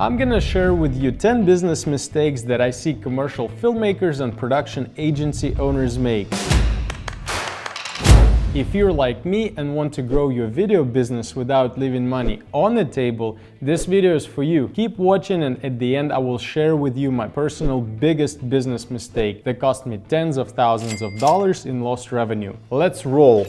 I'm gonna share with you 10 business mistakes that I see commercial filmmakers and production agency owners make. If you're like me and want to grow your video business without leaving money on the table, this video is for you. Keep watching, and at the end I will share with you my personal biggest business mistake that cost me tens of thousands of dollars in lost revenue. Let's roll.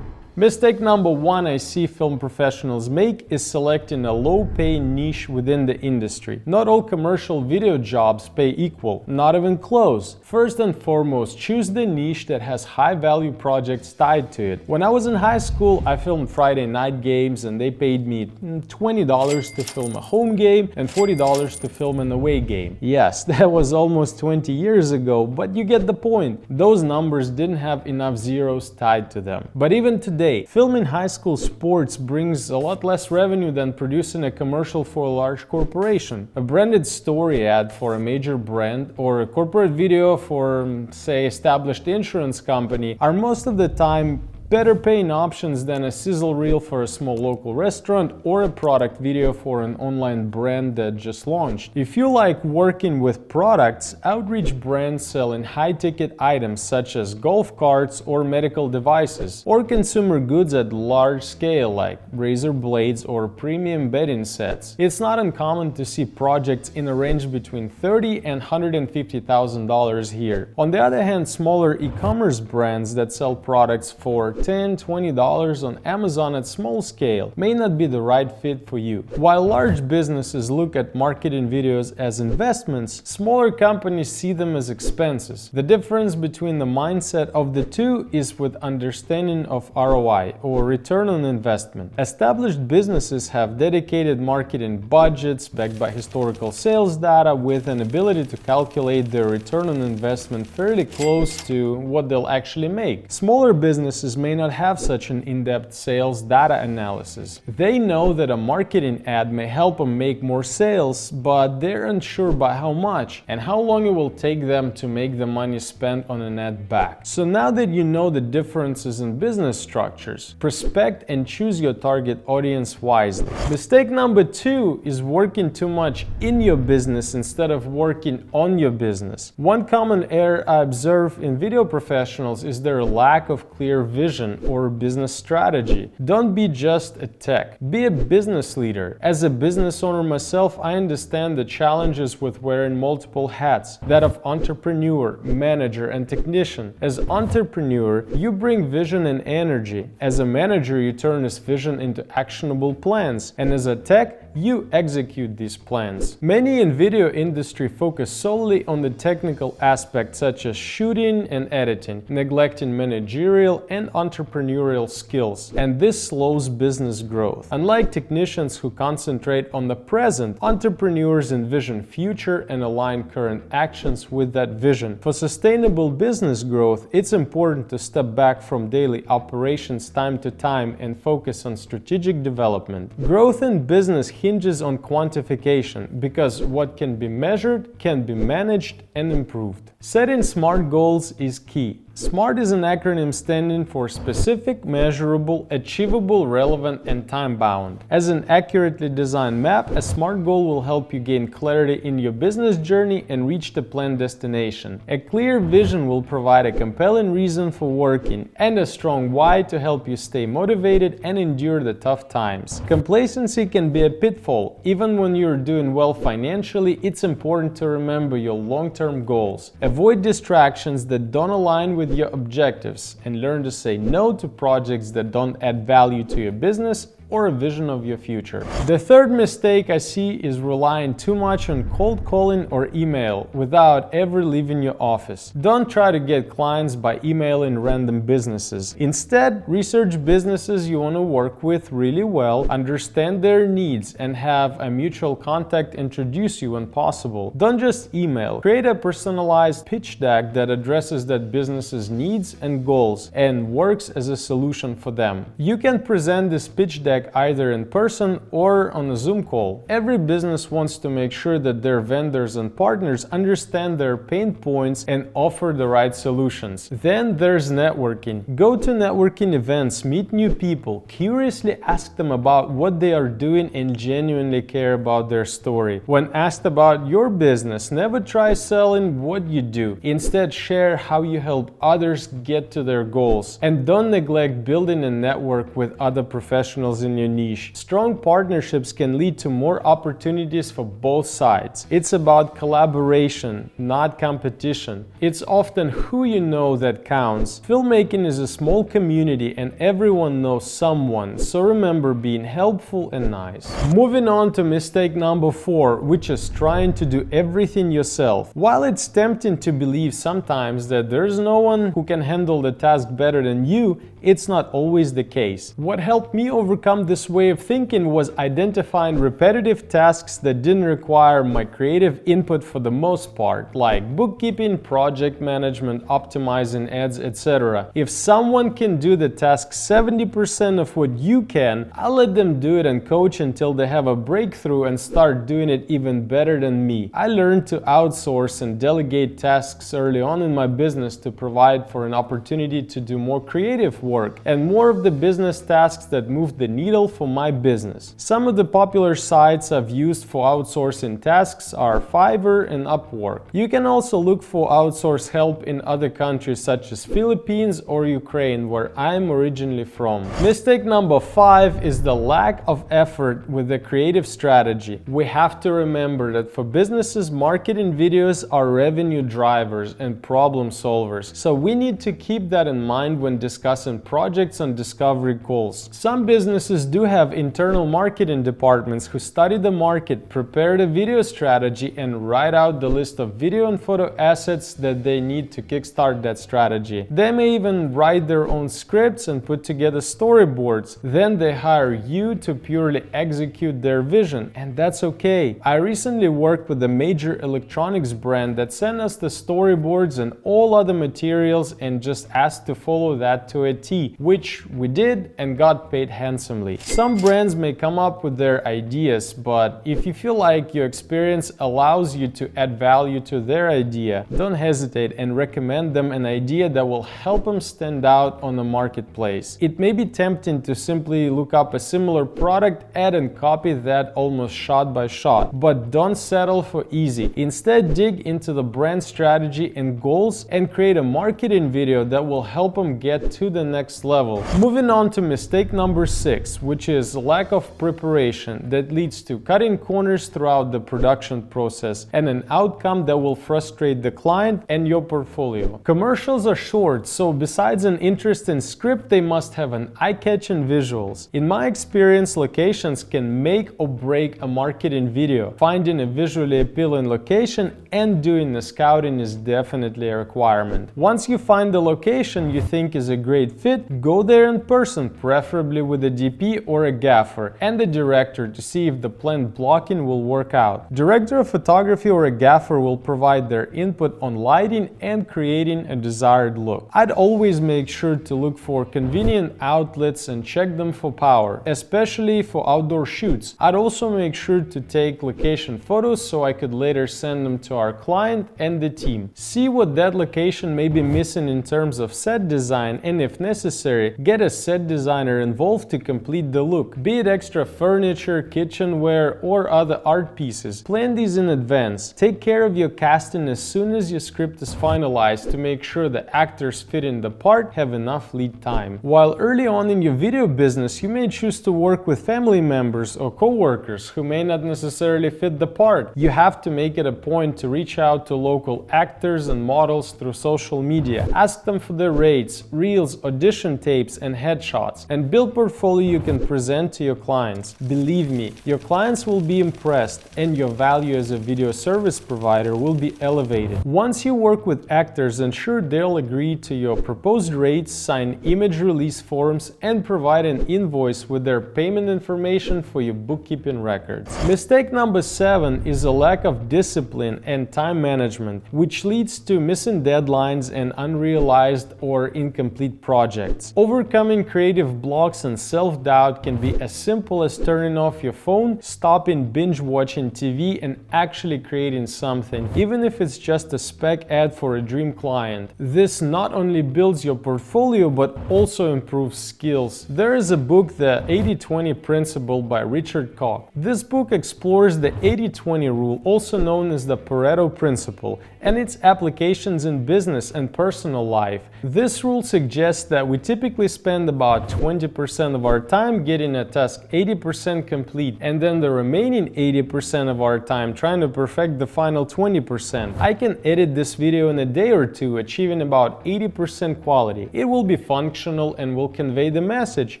Mistake number one I see film professionals make is selecting a low-pay niche within the industry. Not all commercial video jobs pay equal, not even close. First and foremost, choose the niche that has high-value projects tied to it. When I was in high school, I filmed Friday night games and they paid me $20 to film a home game and $40 to film an away game. Yes, that was almost 20 years ago, but you get the point. Those numbers didn't have enough zeros tied to them. But even today, filming high school sports brings a lot less revenue than producing a commercial for a large corporation. A branded story ad for a major brand or a corporate video for, say, established insurance company are most of the time better paying options than a sizzle reel for a small local restaurant or a product video for an online brand that just launched. If you like working with products, outreach brands selling high-ticket items such as golf carts or medical devices, or consumer goods at large scale like razor blades or premium bedding sets. It's not uncommon to see projects in a range between $30,000 and $150,000 here. On the other hand, smaller e-commerce brands that sell products for $10, $20 on Amazon at small scale may not be the right fit for you. While large businesses look at marketing videos as investments, smaller companies see them as expenses. The difference between the mindset of the two is with understanding of ROI, or return on investment. Established businesses have dedicated marketing budgets backed by historical sales data with an ability to calculate their return on investment fairly close to what they'll actually make. Smaller businesses may not have such an in-depth sales data analysis. They know that a marketing ad may help them make more sales, but they're unsure by how much and how long it will take them to make the money spent on an ad back. So now that you know the differences in business structures, prospect and choose your target audience wisely. Mistake number two is working too much in your business instead of working on your business. One common error I observe in video professionals is their lack of clear vision or business strategy. Don't be just a tech, be a business leader. As a business owner myself, I understand the challenges with wearing multiple hats, that of entrepreneur, manager, and technician. As entrepreneur, you bring vision and energy. As a manager, you turn this vision into actionable plans, and as a tech, you execute these plans. Many in video industry focus solely on the technical aspects such as shooting and editing, neglecting managerial and entrepreneurial skills, and this slows business growth. Unlike technicians who concentrate on the present, entrepreneurs envision future and align current actions with that vision. For sustainable business growth, it's important to step back from daily operations time to time and focus on strategic development. Growth in business hinges on quantification, because what can be measured can be managed and improved. Setting SMART goals is key. SMART is an acronym standing for specific, measurable, achievable, relevant, and time-bound. As an accurately designed map, a SMART goal will help you gain clarity in your business journey and reach the planned destination. A clear vision will provide a compelling reason for working, and a strong why to help you stay motivated and endure the tough times. Complacency can be a pitfall. Even when you're doing well financially, it's important to remember your long-term goals. Avoid distractions that don't align with your objectives and learn to say no to projects that don't add value to your business or a vision of your future. The third mistake I see is relying too much on cold calling or email without ever leaving your office. Don't try to get clients by emailing random businesses. Instead, research businesses you want to work with really well, understand their needs, and have a mutual contact introduce you when possible. Don't just email. Create a personalized pitch deck that addresses that business's needs and goals and works as a solution for them. You can present this pitch deck feedback either in person or on a Zoom call. Every business wants to make sure that their vendors and partners understand their pain points and offer the right solutions. Then there's networking. Go to networking events, meet new people, curiously ask them about what they are doing and genuinely care about their story. When asked about your business, never try selling what you do. Instead, share how you help others get to their goals. And don't neglect building a network with other professionals in your niche. Strong partnerships can lead to more opportunities for both sides. It's about collaboration, not competition. It's often who you know that counts. Filmmaking is a small community and everyone knows someone, so remember being helpful and nice. Moving on to mistake number 4, which is trying to do everything yourself. While it's tempting to believe sometimes that there's no one who can handle the task better than you, it's not always the case. What helped me overcome this way of thinking was identifying repetitive tasks that didn't require my creative input for the most part, like bookkeeping, project management, optimizing ads, etc. If someone can do the task 70% of what you can, I'll let them do it and coach until they have a breakthrough and start doing it even better than me. I learned to outsource and delegate tasks early on in my business to provide for an opportunity to do more creative work and more of the business tasks that moved the needle for my business. Some of the popular sites I've used for outsourcing tasks are Fiverr and Upwork. You can also look for outsource help in other countries such as Philippines or Ukraine, where I'm originally from. Mistake number 5 is the lack of effort with the creative strategy. We have to remember that for businesses, marketing videos are revenue drivers and problem solvers, so we need to keep that in mind when discussing projects on discovery calls. Some businesses do have internal marketing departments who study the market, prepare the video strategy, and write out the list of video and photo assets that they need to kickstart that strategy. They may even write their own scripts and put together storyboards. Then they hire you to purely execute their vision, and that's okay. I recently worked with a major electronics brand that sent us the storyboards and all other materials and just asked to follow that to a T, which we did and got paid handsomely. Some brands may come up with their ideas, but if you feel like your experience allows you to add value to their idea, don't hesitate and recommend them an idea that will help them stand out on the marketplace. It may be tempting to simply look up a similar product, add and copy that almost shot by shot, but don't settle for easy. Instead, dig into the brand strategy and goals and create a marketing video that will help them get to the next level. Moving on to mistake number 6, which is lack of preparation that leads to cutting corners throughout the production process and an outcome that will frustrate the client and your portfolio. Commercials are short, so besides an interesting script, they must have an eye-catching visuals. In my experience, locations can make or break a marketing video. Finding a visually appealing location and doing the scouting is definitely a requirement. Once you find the location you think is a great fit, go there in person, preferably with a DP or a gaffer and the director, to see if the planned blocking will work out. Director of photography or a gaffer will provide their input on lighting and creating a desired look. I'd always make sure to look for convenient outlets and check them for power, especially for outdoor shoots. I'd also make sure to take location photos so I could later send them to our client and the team. See what that location may be missing in terms of set design, and if necessary, get a set designer involved to complete the look, be it extra furniture, kitchenware, or other art pieces. Plan these in advance. Take care of your casting as soon as your script is finalized to make sure the actors fit in the part have enough lead time. While early on in your video business, you may choose to work with family members or co-workers who may not necessarily fit the part. You have to make it a point to reach out to local actors and models through social media. Ask them for their rates, reels, audition tapes, and headshots, and build portfolio you can present to your clients. Believe me, your clients will be impressed and your value as a video service provider will be elevated. Once you work with actors, ensure they'll agree to your proposed rates, sign image release forms, and provide an invoice with their payment information for your bookkeeping records. Mistake number 7 is a lack of discipline and time management, which leads to missing deadlines and unrealized or incomplete projects. projects. Overcoming creative blocks and self-doubt can be as simple as turning off your phone, stopping binge watching TV, and actually creating something, even if it's just a spec ad for a dream client. This not only builds your portfolio but also improves skills. There is a book, The 80-20 Principle by Richard Koch. This book explores the 80-20 rule, also known as the Pareto principle, and its applications in business and personal life. This rule suggests that we typically spend about 20% of our time getting a task 80% complete, and then the remaining 80% of our time trying to perfect the final 20%. I can edit this video in a day or two, achieving about 80% quality. It will be functional and will convey the message,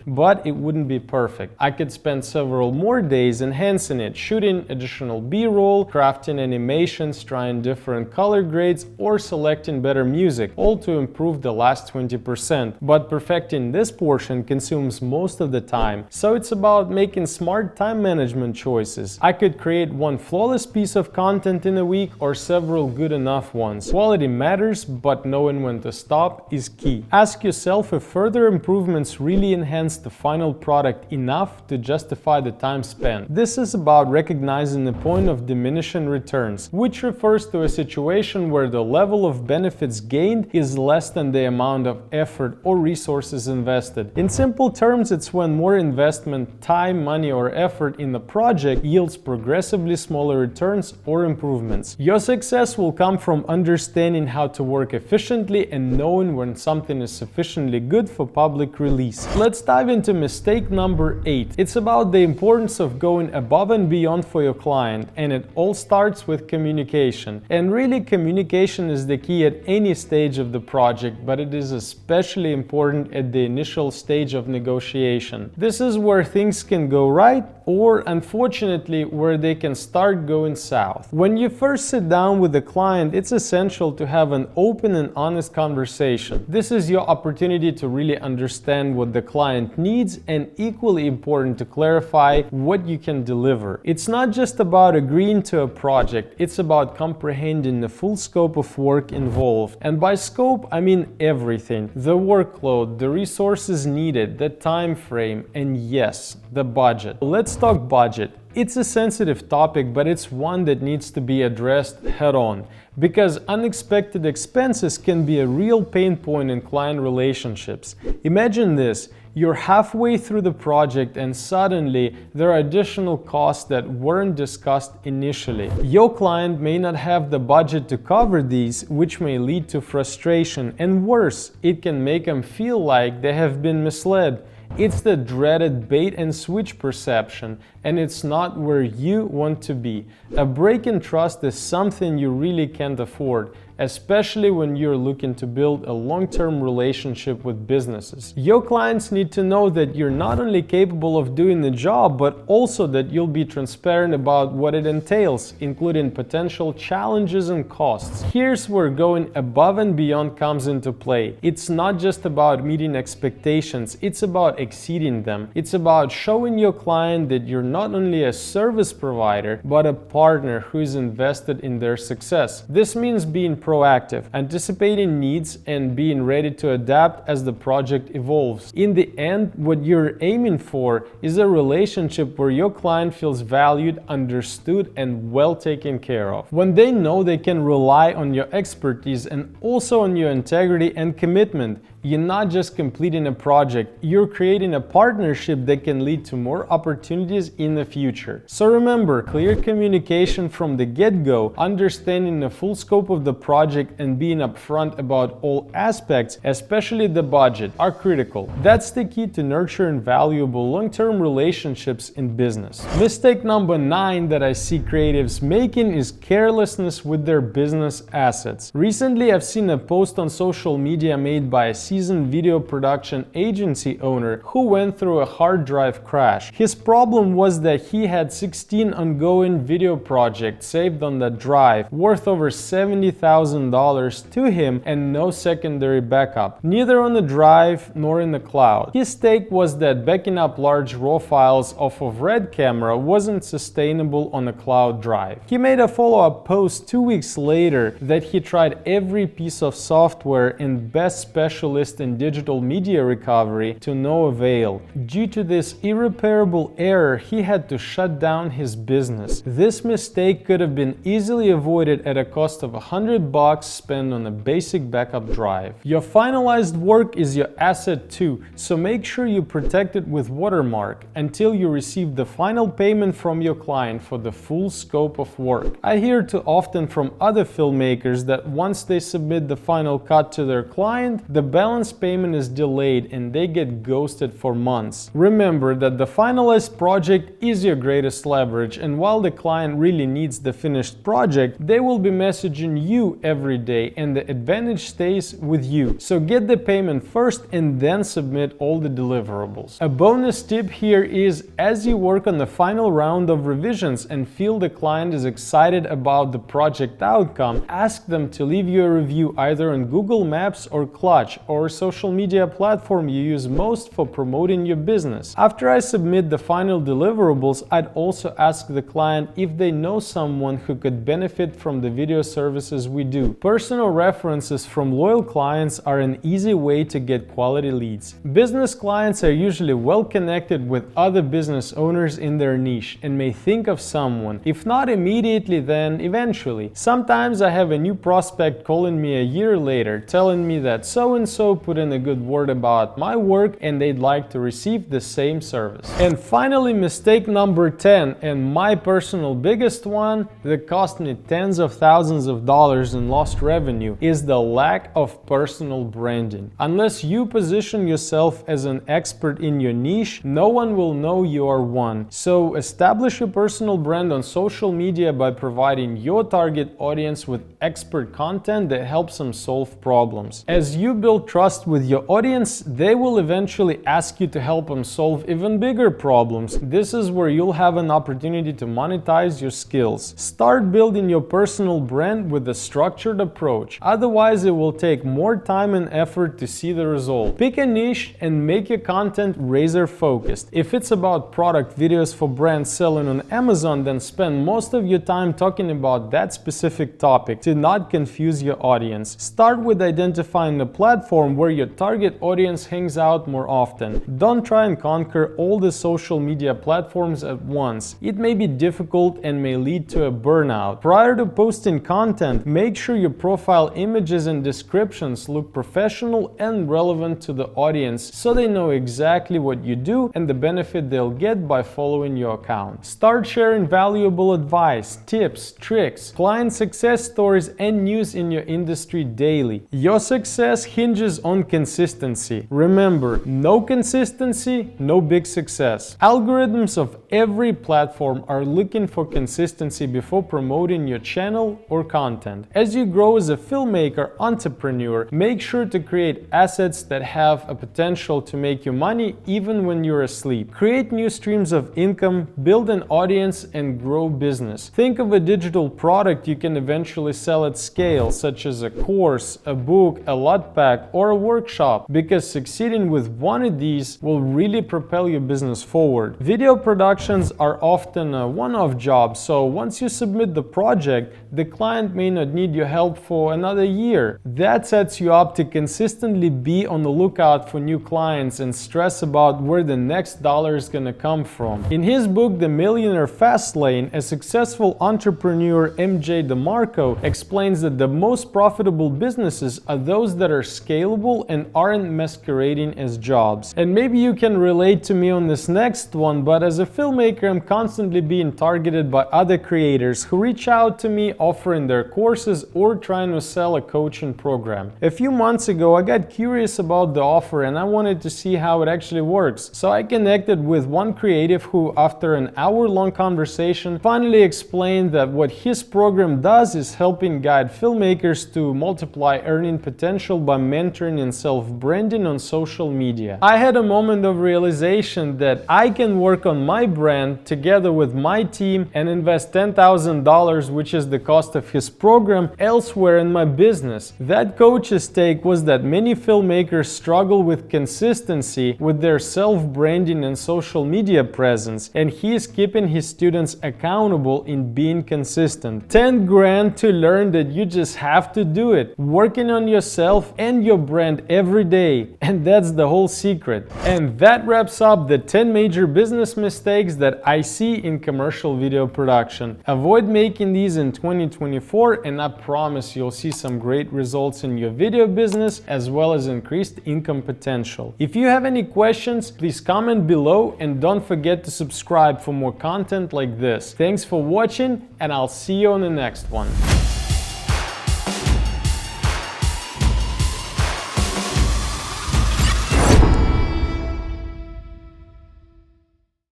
but it wouldn't be perfect. I could spend several more days enhancing it, shooting additional B-roll, crafting animations, trying different color grades, or selecting better music, all to improve the last 20%. But perfecting this portion consumes most of the time, so it's about making smart time management choices. I could create one flawless piece of content in a week or several good enough ones. Quality matters, but knowing when to stop is key. Ask yourself if further improvements really enhance the final product enough to justify the time spent. This is about recognizing the point of diminishing returns, which refers to a situation where the level of benefits gained is less than the amount of effort or resources invested. In simple terms, it's when more investment, time, money, or effort in the project yields progressively smaller returns or improvements. Your success will come from understanding how to work efficiently and knowing when something is sufficiently good for public release. Let's dive into mistake number 8. It's about the importance of going above and beyond for your client, and it all starts with communication. And really, communication is the key at any stage of the project, but it is especially important at the initial stage of negotiation. This is where things can go right, or unfortunately where they can start going south. When you first sit down with the client, it's essential to have an open and honest conversation. This is your opportunity to really understand what the client needs, and equally important, to clarify what you can deliver. It's not just about agreeing to a project, it's about comprehending the full scope of work involved. And by scope, I mean everything: the workload, the resources needed, the time frame, and yes, the budget. Let's talk budget. It's a sensitive topic, but it's one that needs to be addressed head-on, because unexpected expenses can be a real pain point in client relationships. Imagine this: you're halfway through the project and suddenly there are additional costs that weren't discussed initially. Your client may not have the budget to cover these, which may lead to frustration, and worse, it can make them feel like they have been misled. It's the dreaded bait and switch perception, and it's not where you want to be. A break in trust is something you really can't afford, especially when you're looking to build a long-term relationship with businesses. Your clients need to know that you're not only capable of doing the job, but also that you'll be transparent about what it entails, including potential challenges and costs. Here's where going above and beyond comes into play. It's not just about meeting expectations, it's about exceeding them. It's about showing your client that you're not only a service provider, but a partner who is invested in their success. This means being proactive, anticipating needs, and being ready to adapt as the project evolves. In the end, what you're aiming for is a relationship where your client feels valued, understood, and well taken care of. When they know they can rely on your expertise and also on your integrity and commitment, you're not just completing a project, you're creating a partnership that can lead to more opportunities in the future. So remember, clear communication from the get-go, understanding the full scope of the project, and being upfront about all aspects, especially the budget, are critical. That's the key to nurturing valuable long-term relationships in business. Mistake number 9 that I see creatives making is carelessness with their business assets. Recently, I've seen a post on social media made by a seasoned video production agency owner who went through a hard drive crash. His problem was that he had 16 ongoing video projects saved on that drive, worth over $70,000 to him, and no secondary backup, neither on the drive nor in the cloud. His take was that backing up large raw files off of Red Camera wasn't sustainable on a cloud drive. He made a follow-up post 2 weeks later that he tried every piece of software and best specialist specialist in digital media recovery to no avail. Due to this irreparable error, he had to shut down his business. This mistake could have been easily avoided at a cost of $100 spent on a basic backup drive. Your finalized work is your asset too, so make sure you protect it with watermark until you receive the final payment from your client for the full scope of work. I hear too often from other filmmakers that once they submit the final cut to their client, the balance payment is delayed and they get ghosted for months. Remember that the finalized project is your greatest leverage, and while the client really needs the finished project, they will be messaging you every day and the advantage stays with you. So get the payment first and then submit all the deliverables. A bonus tip here is, as you work on the final round of revisions and feel the client is excited about the project outcome, ask them to leave you a review either on Google Maps or Clutch or social media platform you use most for promoting your business. After I submit the final deliverables, I'd also ask the client if they know someone who could benefit from the video services we do. Personal references from loyal clients are an easy way to get quality leads. Business clients are usually well connected with other business owners in their niche and may think of someone. If not immediately, then eventually. Sometimes I have a new prospect calling me a year later telling me that so-and-so put in a good word about my work and they'd like to receive the same service. And finally, mistake number 10, and my personal biggest one that cost me tens of thousands of dollars in lost revenue, is the lack of personal branding. Unless you position yourself as an expert in your niche, no one will know you are one. So establish your personal brand on social media by providing your target audience with expert content that helps them solve problems. As you build trust with your audience, they will eventually ask you to help them solve even bigger problems. This is where you'll have an opportunity to monetize your skills. Start building your personal brand with a structured approach. Otherwise, it will take more time and effort to see the result. Pick a niche and make your content razor focused. If it's about product videos for brands selling on Amazon, then spend most of your time talking about that specific topic to not confuse your audience. Start with identifying the platform where your target audience hangs out more often. Don't try and conquer all the social media platforms at once. It may be difficult and may lead to a burnout. Prior to posting content, make sure your profile images and descriptions look professional and relevant to the audience so they know exactly what you do and the benefit they'll get by following your account. Start sharing valuable advice, tips, tricks, client success stories, and news in your industry daily. Your success hinges on consistency. Remember, no consistency, no big success. Algorithms of every platform are looking for consistency before promoting your channel or content. As you grow as a filmmaker, entrepreneur, make sure to create assets that have a potential to make you money even when you're asleep. Create new streams of income, build an audience, and grow business. Think of a digital product you can eventually sell at scale, such as a course, a book, a LUT pack, or a workshop, because succeeding with one of these will really propel your business forward. Video productions are often a one-off job, so once you submit the project, the client may not need your help for another year. That sets you up to consistently be on the lookout for new clients and stress about where the next dollar is gonna come from. In his book, The Millionaire Fast Lane, a successful entrepreneur, MJ DeMarco, explains that the most profitable businesses are those that are scalable and aren't masquerading as jobs. And maybe you can relate to me on this next one, but as a filmmaker, I'm constantly being targeted by other creators who reach out to me offering their courses or trying to sell a coaching program. A few months ago, I got curious about the offer and I wanted to see how it actually works. So I connected with one creative who, after an hour-long conversation, finally explained that what his program does is helping guide filmmakers to multiply earning potential by mentoring and self-branding on social media. I had a moment of realization that I can work on my brand together with my team and invest $10,000, which is the cost of his program, elsewhere in my business. That coach's take was that many filmmakers struggle with consistency with their self-branding and social media presence, and he is keeping his students accountable in being consistent. 10 grand to learn that you just have to do it. Working on yourself and your brand every day, and that's the whole secret. And that wraps up the 10 major business mistakes that I see in commercial video production. Avoid making these in 2024, and I promise you'll see some great results in your video business as well as increased income potential. If you have any questions, please comment below and don't forget to subscribe for more content like this. Thanks for watching, and I'll see you on the next one.